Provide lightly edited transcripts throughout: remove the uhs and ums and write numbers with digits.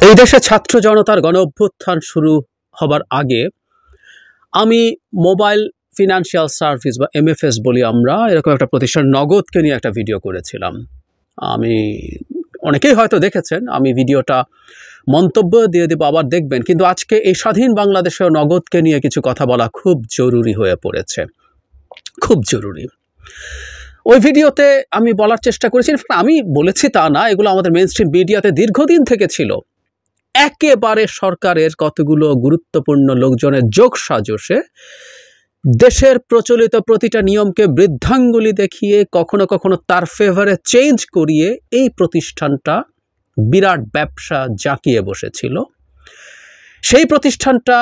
এই দেশে ছাত্র জনতার গণ অভ্যুত্থান শুরু হবার আগে আমি মোবাইল ফিনান্সিয়াল সার্ভিস বা এমএফএস বলি আমরা, এরকম একটা প্রতিষ্ঠান নগদকে নিয়ে একটা ভিডিও করেছিলাম। আমি অনেকেই হয়তো দেখেছেন, আমি ভিডিওটা মন্তব্য দিয়ে দেবো, আবার দেখবেন। কিন্তু আজকে এই স্বাধীন বাংলাদেশেও নগদকে নিয়ে কিছু কথা বলা খুব জরুরি হয়ে পড়েছে, খুব জরুরি। ওই ভিডিওতে আমি বলার চেষ্টা করেছি, আমি বলেছি তা না, এগুলো আমাদের মেইনস্ট্রিম মিডিয়াতে দীর্ঘদিন থেকে ছিল। একেবারে সরকারের কতগুলো গুরুত্বপূর্ণ লোকজনের যোগসাজশে দেশের প্রচলিত প্রতিটা নিয়মকে বৃদ্ধাঙ্গুলি দেখিয়ে কখনো কখনো তার ফেভারে চেঞ্জ করিয়ে এই প্রতিষ্ঠানটা বিরাট ব্যবসা জাঁকিয়ে বসেছিল। সেই প্রতিষ্ঠানটা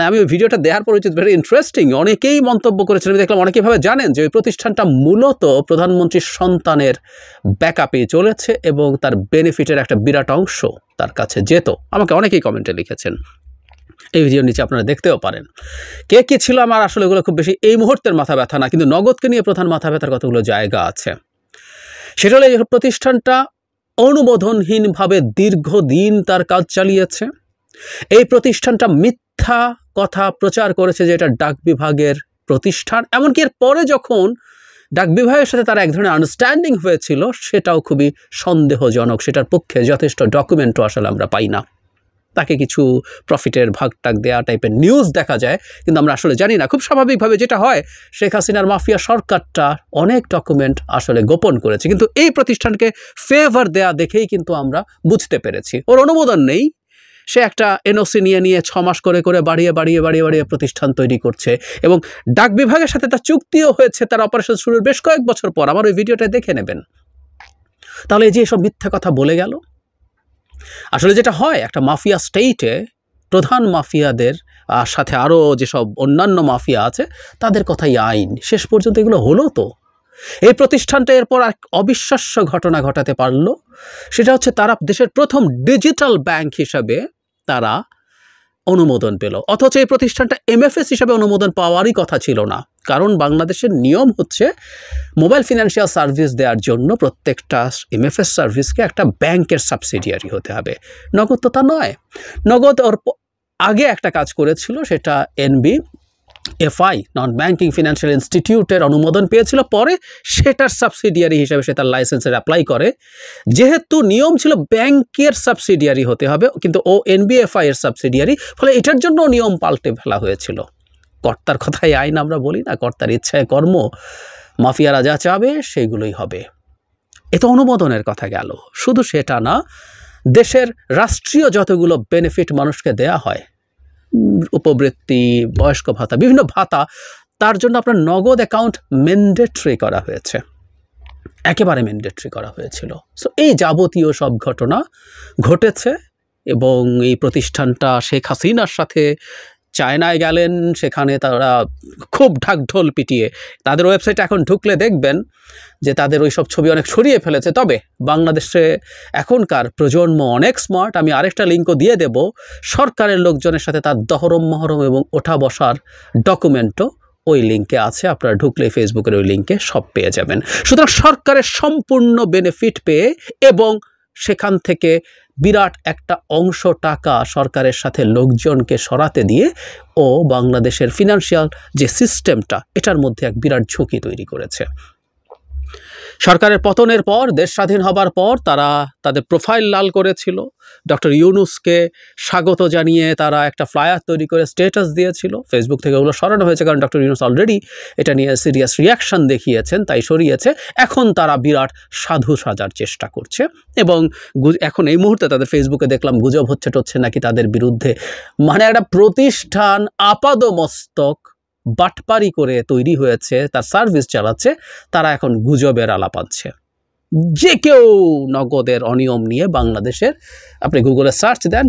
আমি ওই ভিডিওটা দেওয়ার পর ভেরি ইন্টারেস্টিং, অনেকেই মন্তব্য করেছেন, আমি দেখলাম অনেকে ভাবে জানেন যে ওই প্রতিষ্ঠানটা মূলত প্রধানমন্ত্রীর সন্তানের ব্যাকআপে চলেছে এবং তার বেনিফিটের একটা বিরাট অংশ তার কাছে যেত। আমাকে অনেকেই কমেন্টে লিখেছেন, এই ভিডিওর নিচে আপনারা দেখতেও পারেন। কে কী ছিল আমার আসলে এগুলো খুব বেশি এই মুহূর্তের মাথা ব্যথা না, কিন্তু নগদকে নিয়ে প্রধান মাথা ব্যথার কতগুলো জায়গা আছে। সেটা হলো এই প্রতিষ্ঠানটা অনুমোদনহীনভাবে দীর্ঘদিন তার কাজ চালিয়েছে। এই প্রতিষ্ঠানটা মিথ্যা কথা প্রচার করেছে যে এটা ডাক বিভাগের প্রতিষ্ঠান, এমনকি এর পরে যখন ডাক বিভাগের সাথে তার এক ধরনের আন্ডারস্ট্যান্ডিং হয়েছিল সেটাও খুবই সন্দেহজনক, সেটার পক্ষে যথেষ্ট ডকুমেন্টও আসলে আমরা পাই না। তাকে কিছু প্রফিটের ভাগ টাক দেওয়া টাইপের নিউজ দেখা যায়, কিন্তু আমরা আসলে জানি না। খুব স্বাভাবিকভাবে যেটা হয়, শেখ হাসিনার মাফিয়া সরকারটা অনেক ডকুমেন্ট আসলে গোপন করেছে, কিন্তু এই প্রতিষ্ঠানকে ফেভার দেয়া দেখেই কিন্তু আমরা বুঝতে পেরেছি ওর অনুমোদন নেই। সে একটা এনওসি নিয়ে 6 মাস করে বাড়িয়ে প্রতিষ্ঠান তৈরি করছে এবং ডাক বিভাগের সাথে তার চুক্তিও হয়েছে তার অপারেশন শুরুর বেশ কয়েক বছর পর। আমার ওই ভিডিওটা দেখে নেবেন। তাহলে এই যে এসব মিথ্যা কথা বলে গেল, আসলে যেটা হয় একটা মাফিয়া স্টেটে প্রধান মাফিয়াদের সাথে আরও যেসব অন্যান্য মাফিয়া আছে তাদের কথাই আইন, শেষ পর্যন্ত এগুলো হলো। তো এই প্রতিষ্ঠানটা এরপর এক অবিশ্বাস্য ঘটনা ঘটাতে পারল, সেটা হচ্ছে তারা দেশের প্রথম ডিজিটাল ব্যাংক হিসাবে তারা অনুমোদন পেল। অথচ এই প্রতিষ্ঠানটা এমএফএস হিসাবে অনুমোদন পাওয়ারই কথা ছিল না, কারণ বাংলাদেশের নিয়ম হচ্ছে মোবাইল ফিনান্সিয়াল সার্ভিস দেওয়ার জন্য প্রত্যেকটা এমএফএস সার্ভিসকে একটা ব্যাংকের সাবসিডিয়ারি হতে হবে। নগদ তো তা নয়। নগদ ওর আগে একটা কাজ করেছিল, সেটা NBFI নন ব্যাংকিং ফিনান্সিয়াল ইনস্টিটিউটের অনুমোদন পেয়েছিল, পরে সেটার সাবসিডিয়ারি হিসাবে সে তার লাইসেন্সের অ্যাপ্লাই করে। যেহেতু নিয়ম ছিল ব্যাংকের সাবসিডিয়ারি হতে হবে, কিন্তু ও NBFI এর সাবসিডিয়ারি, ফলে এটার জন্য নিয়ম পাল্টে ফেলা হয়েছিল। কর্তার কথাই আইন আমরা বলি না, কর্তার ইচ্ছায় কর্ম, মাফিয়ারা যা চাবে সেগুলোই হবে। এ তো অনুমোদনের কথা গেল। শুধু সেটা না, দেশের রাষ্ট্রীয় যতগুলো বেনিফিট মানুষকে দেয়া হয়, উপবৃত্তি, বয়স্ক ভাতা, বিভিন্ন ভাতা, তার জন্য আপনার নগদ অ্যাকাউন্ট ম্যান্ডেটরি করা হয়েছে, একেবারে ম্যান্ডেটরি করা হয়েছিল। সো এই যাবতীয় সব ঘটনা ঘটেছে এবং এই প্রতিষ্ঠানটা শেখ হাসিনার সাথে চায়নায় গেলেন, সেখানে তারা খুব ঢাকঢোল পিটিয়ে, তাদের ওয়েবসাইটে এখন ঢুকলে দেখবেন যে তাদের ওই সব ছবি অনেক সরিয়ে ফেলেছে। তবে বাংলাদেশে এখনকার প্রজন্ম অনেক স্মার্ট। আমি আরেকটা লিঙ্কও দিয়ে দেব, সরকারের লোকজনের সাথে তার দহরম মহরম এবং ওঠা বসার ডকুমেন্টও ওই লিঙ্কে আছে। আপনারা ঢুকলে ফেসবুকের ওই লিঙ্কে সব পেয়ে যাবেন। সুতরাং সরকারের সম্পূর্ণ বেনিফিট পেয়ে এবং সেখান থেকে বিরাট একটা অংশ টাকা সরকারের সাথে লোকজনকে সরাতে দিয়ে ও বাংলাদেশের ফিনান্সিয়াল যে সিস্টেমটা, এটার মধ্যে এক বিরাট ঝুঁকি তৈরি করেছে। সরকারের পতনের পর, দেশ স্বাধীন হবার পর তারা তাদের প্রোফাইল লাল করেছিল। ডক্টর ইউনূসকে স্বাগত জানিয়ে তারা একটা ফ্লায়ার তৈরি করে স্ট্যাটাস দিয়েছিল। ফেসবুক থেকে ওগুলো সরানো হয়েছে, কারণ ডক্টর ইউনূস অলরেডি এটা নিয়ে সিরিয়াস রিয়াকশন দেখিয়েছেন, তাই সরিয়েছে। এখন তারা বিরাট সাধু সাজার চেষ্টা করছে এবং এখন এই মুহূর্তে তাদের ফেসবুকে দেখলাম গুজব হচ্ছে নাকি তাদের বিরুদ্ধে, একটা প্রতিষ্ঠান আপাদমস্তক বাটপারি করে তৈরি হয়েছে, তার সার্ভিস চালাচ্ছে, তারা এখন গুজবের আলাপ আনছে। যে কেউ নগদের অনিয়ম নিয়ে বাংলাদেশের, আপনি গুগলে সার্চ দেন,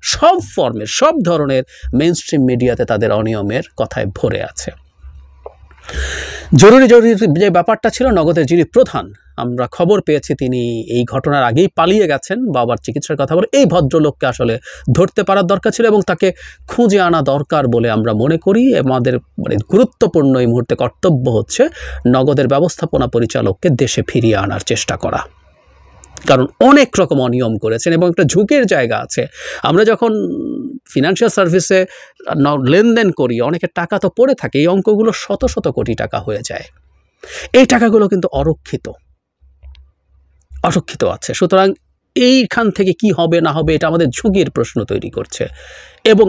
সব ফর্মের সব ধরনের মেইনস্ট্রিম মিডিয়াতে তাদের অনিয়মের কথায় ভরে আছে। জরুরি যে ব্যাপারটা ছিল, নগদের যিনি প্রধান, আমরা খবর পেয়েছি তিনি এই ঘটনার আগেই পালিয়ে গেছেন বাবার চিকিৎসার কথা বলে। এই ভদ্রলোককে আসলে ধরতে পারার দরকার ছিল এবং তাকে খুঁজে আনা দরকার বলে আমরা মনে করি। আমাদের গুরুত্বপূর্ণ এই মুহূর্তে কর্তব্য হচ্ছে নগদের ব্যবস্থাপনা পরিচালককে দেশে ফিরিয়ে আনার চেষ্টা করা। কারণ অনেক রকম অনিয়ম করেছেন এবং একটা ঝুঁকির জায়গা আছে। আমরা যখন ফিনান্সিয়াল সার্ভিসে লেনদেন করি, অনেকের টাকা তো পড়ে থাকে, এই অঙ্কগুলো শত শত কোটি টাকা হয়ে যায়। এই টাকাগুলো কিন্তু অরক্ষিত আছে। সুতরাং এইখান থেকে কি হবে না হবে এটা আমাদের ঝুঁকির প্রশ্ন তৈরি করছে। এবং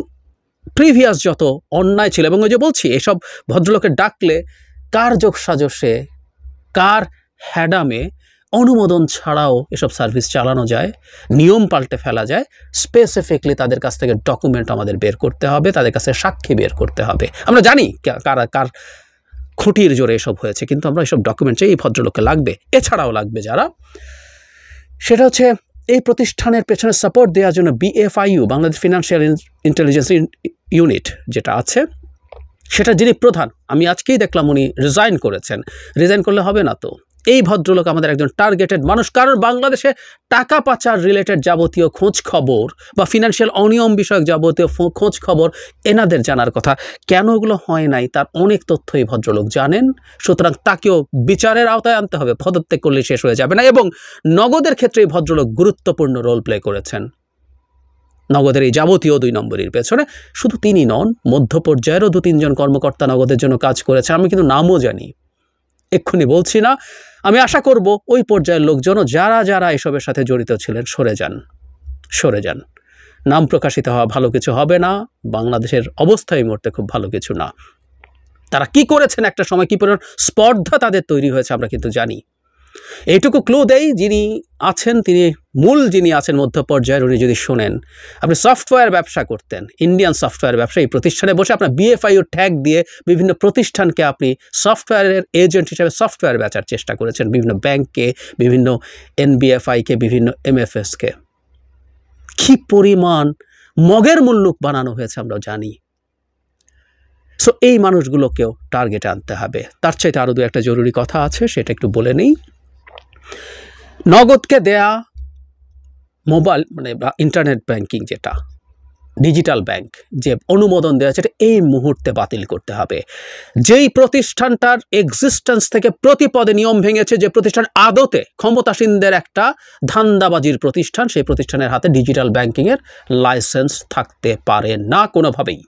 প্রিভিয়াস যত অন্যায় ছিল, এবং ওই যে বলছি, এসব ভদ্রলোকে ডাকলে কার যোগসাজশে, কার হ্যাডামে অনুমোদন ছাড়াও এসব সার্ভিস চালানো যায়, নিয়ম পাল্টে ফেলা যায়। স্পেসিফিকলি তাদের কাছ থেকে ডকুমেন্ট আমাদের বের করতে হবে, তাদের কাছে সাক্ষী বের করতে হবে। আমরা জানি কার খুঁটির জোরে এসব হয়েছে, কিন্তু আমরা এসব ডকুমেন্ট চাই, এই ভদ্রলোককে লাগবে। এছাড়াও লাগবে যারা, সেটা হচ্ছে এই প্রতিষ্ঠানের পেছনে সাপোর্ট দেওয়ার জন্য BFIU, Bangladesh financial intelligence unit যেটা আছে, সেটা যিনি প্রধান, আমি আজকেই দেখলাম উনি রিজাইন করেছেন। রিজাইন করলে হবে না তো, এই ভদ্রলোক আমাদের একজন টার্গেটেড মানুষ। কারণ বাংলাদেশে টাকা পাচার রিলেটেড যাবতীয় খোঁজ খবর বা ফিনান্সিয়াল অনিয়ম বিষয়ক যাবতীয় খোঁজ খবর এনাদের জানার কথা। কেন ওগুলো হয় নাই তার অনেক তথ্য এই ভদ্রলোক জানেন। সুতরাং তাকেও বিচারের আওতায় আনতে হবে, পদত্যাগ করলে শেষ হয়ে যাবে না। এবং নগদের ক্ষেত্রে এই ভদ্রলোক গুরুত্বপূর্ণ রোল প্লে করেছেন। নগদের এই যাবতীয় 2 নম্বরের পেছনে শুধু তিনি নন, মধ্য পর্যায়েরও 2-3 জন কর্মকর্তা নগদের জন্য কাজ করেছেন। আমি কিন্তু নামও জানি, এক্ষুনি বলছি না। আমি আশা করব ওই পর্যায়ের লোকজনও যারা এসবের সাথে জড়িত ছিলেন সরে যান। নাম প্রকাশিত হওয়া ভালো কিছু হবে না। বাংলাদেশের অবস্থা এই মুহূর্তে খুব ভালো কিছু না। তারা কি করেছেন একটা সময়, কি পরিমাণ স্পর্ধা তাদের তৈরি হয়েছে আমরা কিন্তু জানি। এইটুকু ক্লু দেই, যিনি আছেন যিনি আছেন মধ্য পর্যায়ের, উনি যদি শোনেন, আপনি সফটওয়্যার ব্যবসা করতেন, ইন্ডিয়ান সফটওয়্যার ব্যবসা, এই প্রতিষ্ঠানে বসে আপনার BFIU ট্যাগ দিয়ে বিভিন্ন প্রতিষ্ঠানকে আপনি সফটওয়্যারের এজেন্ট হিসেবে সফটওয়্যার বেচার চেষ্টা করেছেন, বিভিন্ন ব্যাংককে, বিভিন্ন NBFI-কে, বিভিন্ন MFS-কে। কি পরিমাণ মগের মুল্লুক বানানো হয়েছে আমরা জানি। সো এই মানুষগুলোকেও টার্গেটে আনতে হবে। তার চাইতে আরও 2-1টা জরুরি কথা আছে, সেটা একটু বলে নেই। নগদকে দেয়া মোবাইল ইন্টারনেট ব্যাংকিং, যেটা ডিজিটাল ব্যাংক, যে অনুমোদন দেওয়া সেটা এই মুহূর্তে বাতিল করতে হবে। যেই প্রতিষ্ঠানটার এক্সিস্টেন্স থেকে প্রতি পদে নিয়ম ভেঙেছে, যে প্রতিষ্ঠান আদতে ক্ষমতাসীনদের একটা ধান্দাবাজির প্রতিষ্ঠান, সেই প্রতিষ্ঠানের হাতে ডিজিটাল ব্যাংকিংয়ের লাইসেন্স থাকতে পারে না কোনোভাবেই।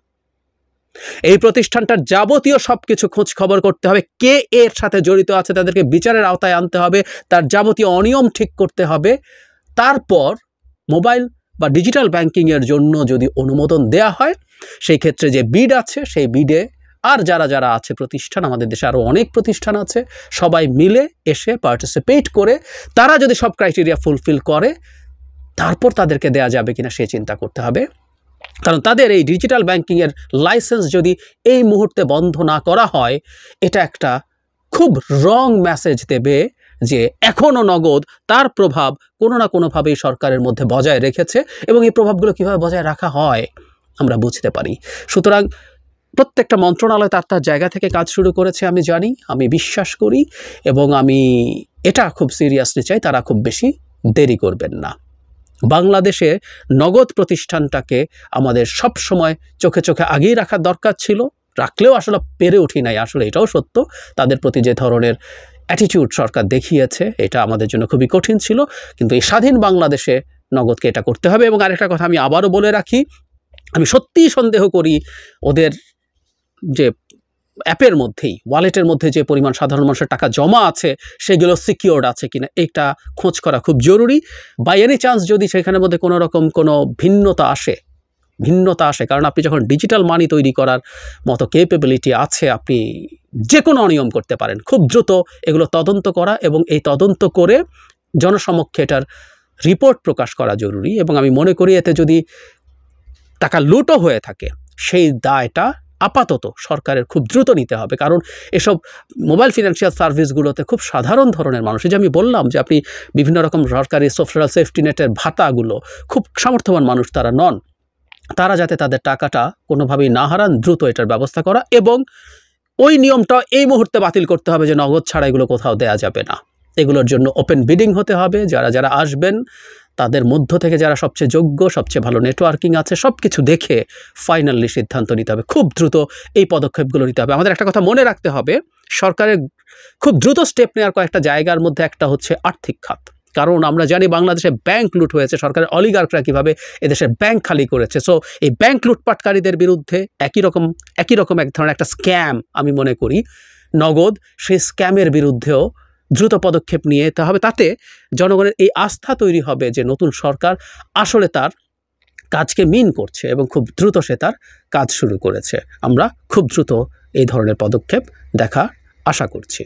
এই প্রতিষ্ঠানটার যাবতীয় সবকিছু খোঁজ খবর করতে হবে, কে এর সাথে জড়িত আছে তাদেরকে বিচারের আওতায় আনতে হবে, তার যাবতীয় অনিয়ম ঠিক করতে হবে। তারপর মোবাইল বা ডিজিটাল ব্যাংকিংয়ের জন্য যদি অনুমোদন দেয়া হয়, সেই ক্ষেত্রে যে বিড আছে, সেই বিডে আর যারা আছে প্রতিষ্ঠান, আমাদের দেশে আরও অনেক প্রতিষ্ঠান আছে, সবাই মিলে এসে পার্টিসিপেট করে তারা যদি সব ক্রাইটেরিয়া ফুলফিল করে, তারপর তাদেরকে দেয়া যাবে কিনা সে চিন্তা করতে হবে। কারণ তাদের এই ডিজিটাল ব্যাংকিংয়ের লাইসেন্স যদি এই মুহূর্তে বন্ধ না করা হয়, এটা একটা খুব রং মেসেজ দেবে যে এখনও নগদ তার প্রভাব কোনো না কোনোভাবেই সরকারের মধ্যে বজায় রেখেছে, এবং এই প্রভাবগুলো কীভাবে বজায় রাখা হয় আমরা বুঝতে পারি। সুতরাং প্রত্যেকটা মন্ত্রণালয় তার জায়গা থেকে কাজ শুরু করেছে, আমি জানি, আমি বিশ্বাস করি, এবং আমি এটা খুব সিরিয়াসলি চাই তারা খুব বেশি দেরি করবেন না। বাংলাদেশে নগদ প্রতিষ্ঠানটাকে আমাদের সব সময় চোখে আগেই রাখার দরকার ছিল, রাখলেও আসলে পেরে উঠি নাই, আসলে এটাও সত্য। তাদের প্রতি যে ধরনের অ্যাটিটিউড সরকার দেখিয়েছে, এটা আমাদের জন্য খুবই কঠিন ছিল। কিন্তু এই স্বাধীন বাংলাদেশে নগদকে এটা করতে হবে। এবং আরেকটা কথা আমি আবারও বলে রাখি, আমি সত্যিই সন্দেহ করি ওদের যে অ্যাপের মধ্যেই, ওয়ালেটের মধ্যে যে পরিমাণ সাধারণ মানুষের টাকা জমা আছে, সেগুলো সিকিউরড আছে কিনা এটা খোঁজ করা খুব জরুরি। বাই এনি চান্স যদি সেখানের মধ্যে কোনো রকম কোনো ভিন্নতা আসে, কারণ আপনি যখন ডিজিটাল মানি তৈরি করার মতো ক্যাপাবিলিটি আছে, আপনি যে কোনো অনিয়ম করতে পারেন। খুব দ্রুত এগুলো তদন্ত করা, এবং এই তদন্ত করে জনসমক্ষে এটার রিপোর্ট প্রকাশ করা জরুরি। এবং আমি মনে করি এতে যদি টাকা লুটও হয়ে থাকে, সেই দায়টা আপাতত সরকারের খুব দ্রুত নিতে হবে। কারণ এসব মোবাইল ফিনান্সিয়াল সার্ভিসগুলোতে খুব সাধারণ ধরনের মানুষ, যে আমি বললাম যে আপনি বিভিন্ন রকম সরকারি সোশ্যাল সেফটি নেটের ভাতাগুলো, খুব সামর্থ্যবান মানুষ তারা নন, তারা যাতে তাদের টাকাটা কোনোভাবেই না হারান, দ্রুত এটার ব্যবস্থা করা। এবং ওই নিয়মটা এই মুহূর্তে বাতিল করতে হবে যে নগদ ছাড়া এগুলো কোথাও দেয়া যাবে না। এগুলোর জন্য ওপেন বিডিং হতে হবে। যারা আসবেন তাদের মধ্য থেকে যারা সবচেয়ে যোগ্য, সবচেয়ে ভালো নেটওয়ার্কিং আছে, সব কিছু দেখে ফাইনালি সিদ্ধান্ত নিতে হবে। খুব দ্রুত এই পদক্ষেপগুলো নিতে হবে। আমাদের একটা কথা মনে রাখতে হবে, সরকারের খুব দ্রুত স্টেপ নেওয়ার কয়েকটা জায়গার মধ্যে একটা হচ্ছে আর্থিক খাত। কারণ আমরা জানি বাংলাদেশে ব্যাংক লুট হয়েছে, সরকারের অলিগার্করা কীভাবে এদেশের ব্যাংক খালি করেছে। সো এই ব্যাংক লুটপাটকারীদের বিরুদ্ধে একই রকম এক ধরনের একটা স্ক্যাম আমি মনে করি নগদ, সেই স্ক্যামের বিরুদ্ধেও দ্রুত পদক্ষেপ নিয়ে যেতে হবে। তাতে জনগণের এই আস্থা তৈরি হবে যে নতুন সরকার আসলে তার কাজকে মিন করছে এবং খুব দ্রুত সে তার কাজ শুরু করেছে। আমরা খুব দ্রুত এই ধরনের পদক্ষেপ দেখা আশা করছি।